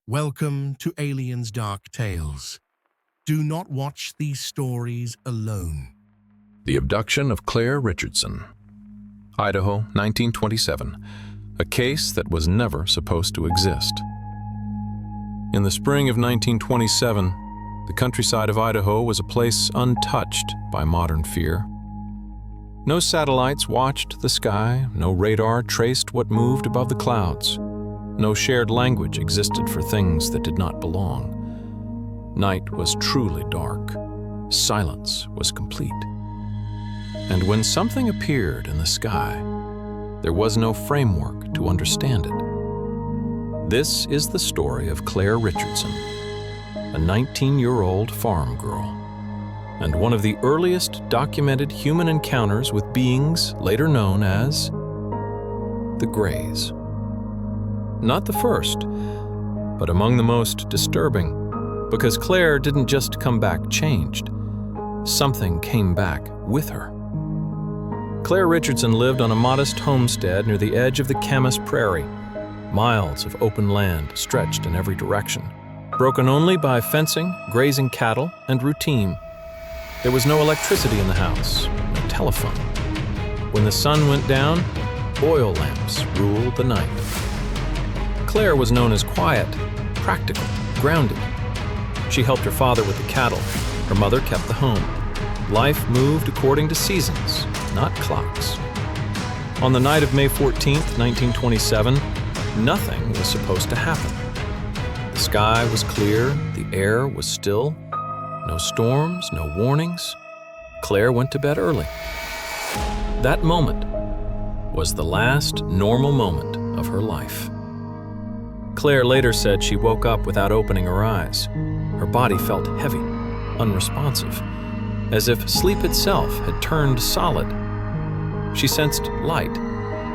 Welcome to Aliens Dark Tales. Do not watch these stories alone. The Abduction of Claire Richardson. Idaho, 1927. A case that was never supposed to exist. In the spring of 1927, the countryside of Idaho was a place untouched by modern fear. No satellites watched the sky, no radar traced what moved above the clouds. No shared language existed for things that did not belong. Night was truly dark. Silence was complete. And when something appeared in the sky, there was no framework to understand it. This is the story of Claire Richardson, a 19-year-old farm girl, and one of the earliest documented human encounters with beings later known as the Greys. Not the first, but among the most disturbing, because Claire didn't just come back changed. Something came back with her. Claire Richardson lived on a modest homestead near the edge of the Camas Prairie. Miles of open land stretched in every direction, broken only by fencing, grazing cattle, and routine. There was no electricity in the house, no telephone. When the sun went down, oil lamps ruled the night. Claire was known as quiet, practical, grounded. She helped her father with the cattle. Her mother kept the home. Life moved according to seasons, not clocks. On the night of May 14th, 1927, nothing was supposed to happen. The sky was clear, the air was still. No storms, no warnings. Claire went to bed early. That moment was the last normal moment of her life. Claire later said she woke up without opening her eyes. Her body felt heavy, unresponsive, as if sleep itself had turned solid. She sensed light,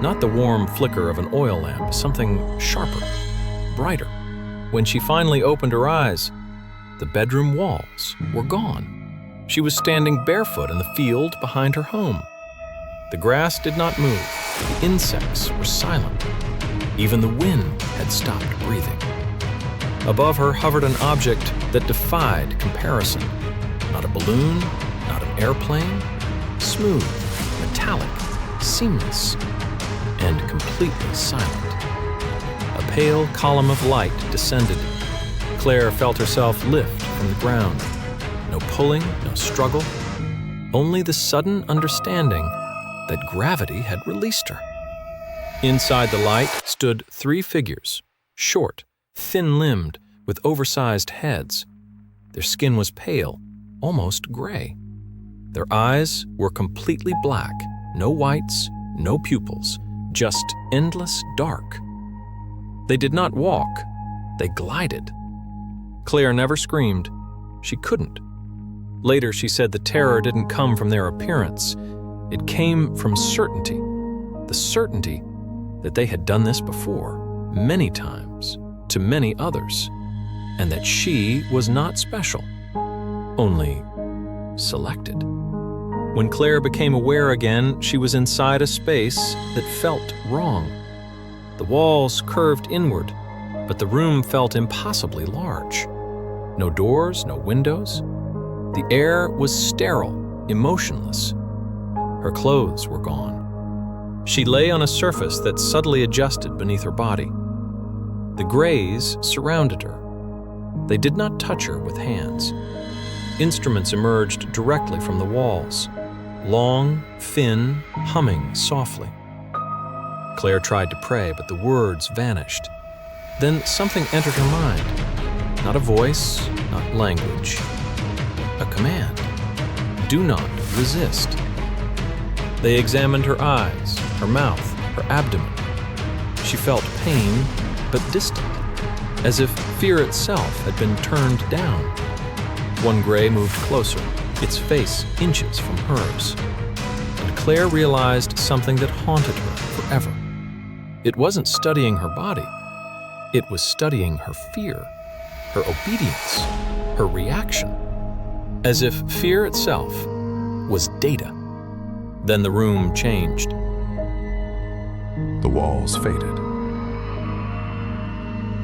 not the warm flicker of an oil lamp, something sharper, brighter. When she finally opened her eyes, the bedroom walls were gone. She was standing barefoot in the field behind her home. The grass did not move. The insects were silent. Even the wind had stopped breathing. Above her hovered an object that defied comparison. Not a balloon, not an airplane. Smooth, metallic, seamless, and completely silent. A pale column of light descended. Claire felt herself lift from the ground. No pulling, no struggle. Only the sudden understanding that gravity had released her. Inside the light stood three figures, short, thin-limbed, with oversized heads. Their skin was pale, almost gray. Their eyes were completely black, no whites, no pupils, just endless dark. They did not walk, they glided. Claire never screamed. She couldn't. Later, she said the terror didn't come from their appearance. It came from certainty. The certainty that they had done this before, many times, to many others, and that she was not special, only selected. When Claire became aware again, she was inside a space that felt wrong. The walls curved inward, but the room felt impossibly large. No doors, no windows. The air was sterile, emotionless. Her clothes were gone. She lay on a surface that subtly adjusted beneath her body. The Greys surrounded her. They did not touch her with hands. Instruments emerged directly from the walls, long, thin, humming softly. Claire tried to pray, but the words vanished. Then something entered her mind. Not a voice, not language. A command. Do not resist. They examined her eyes, her mouth, her abdomen. She felt pain, but distant, as if fear itself had been turned down. One Grey moved closer, its face inches from hers. And Claire realized something that haunted her forever. It wasn't studying her body. It was studying her fear, her obedience, her reaction, as if fear itself was data. Then the room changed. The walls faded,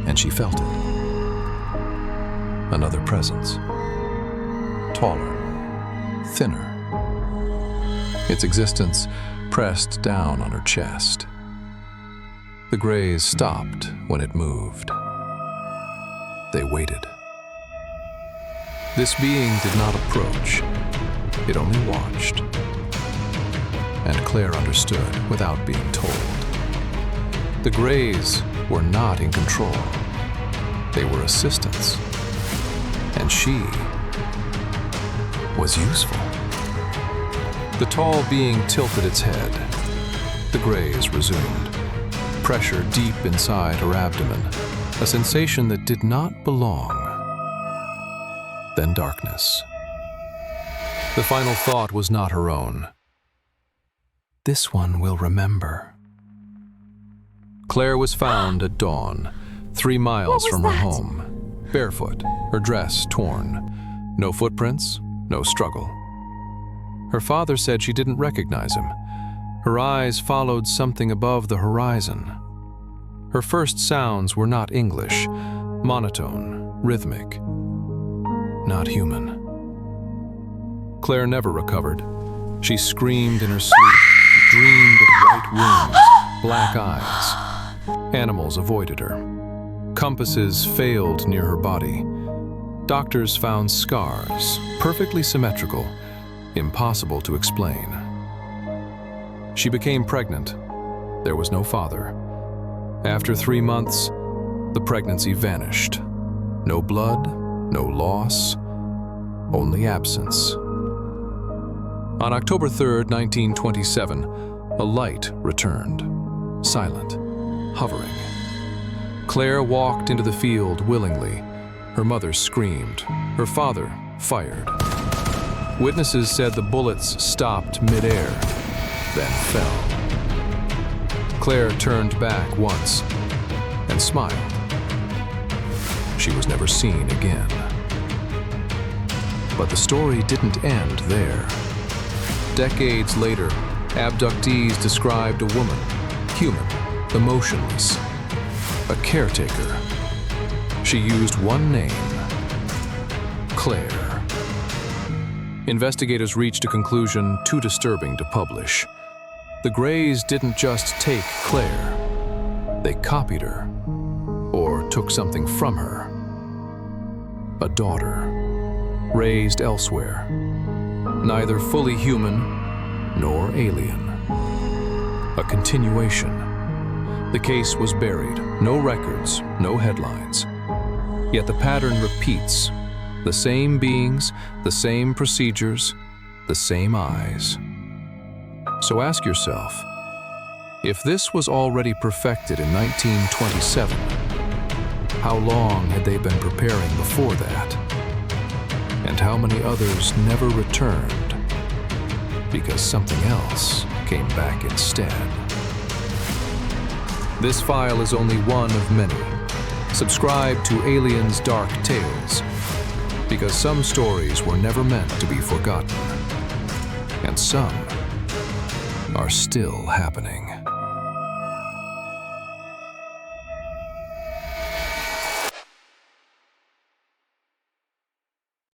and she felt it. another presence. Taller, thinner. Its existence pressed down on her chest. The Greys stopped when it moved. They waited. This being did not approach. It only watched. And Claire understood without being told. The Greys were not in control. They were assistants. And she was useful. The tall being tilted its head. The Greys resumed. Pressure deep inside her abdomen, a sensation that did not belong. Then darkness. The final thought was not her own. This one will remember. Claire was found at dawn, 3 miles from her home, barefoot, her dress torn. No footprints, no struggle. Her father said she didn't recognize him. Her eyes followed something above the horizon. Her first sounds were not English, monotone, rhythmic, not human. Claire never recovered. She screamed in her sleep, dreamed of white wounds, black eyes. Animals avoided her. Compasses failed near her body. Doctors found scars, perfectly symmetrical, impossible to explain. She became pregnant. There was no father. After 3 months, the pregnancy vanished. No blood, no loss, only absence. On October 3rd, 1927, a light returned, silent, hovering. Claire walked into the field willingly. Her mother screamed. Her father fired. Witnesses said the bullets stopped midair, then fell. Claire turned back once and smiled. She was never seen again. But the story didn't end there. Decades later, abductees described a woman, human, emotionless, a caretaker. She used one name, Claire. Investigators reached a conclusion too disturbing to publish. The Greys didn't just take Claire. They copied her, or took something from her. A daughter, raised elsewhere, neither fully human nor alien. A continuation. The case was buried, no records, no headlines. Yet the pattern repeats. The same beings, the same procedures, the same eyes. So ask yourself, if this was already perfected in 1927, how long had they been preparing before that? And how many others never returned because something else came back instead? This file is only one of many. Subscribe to Aliens Dark Tales, because some stories were never meant to be forgotten, and some are still happening.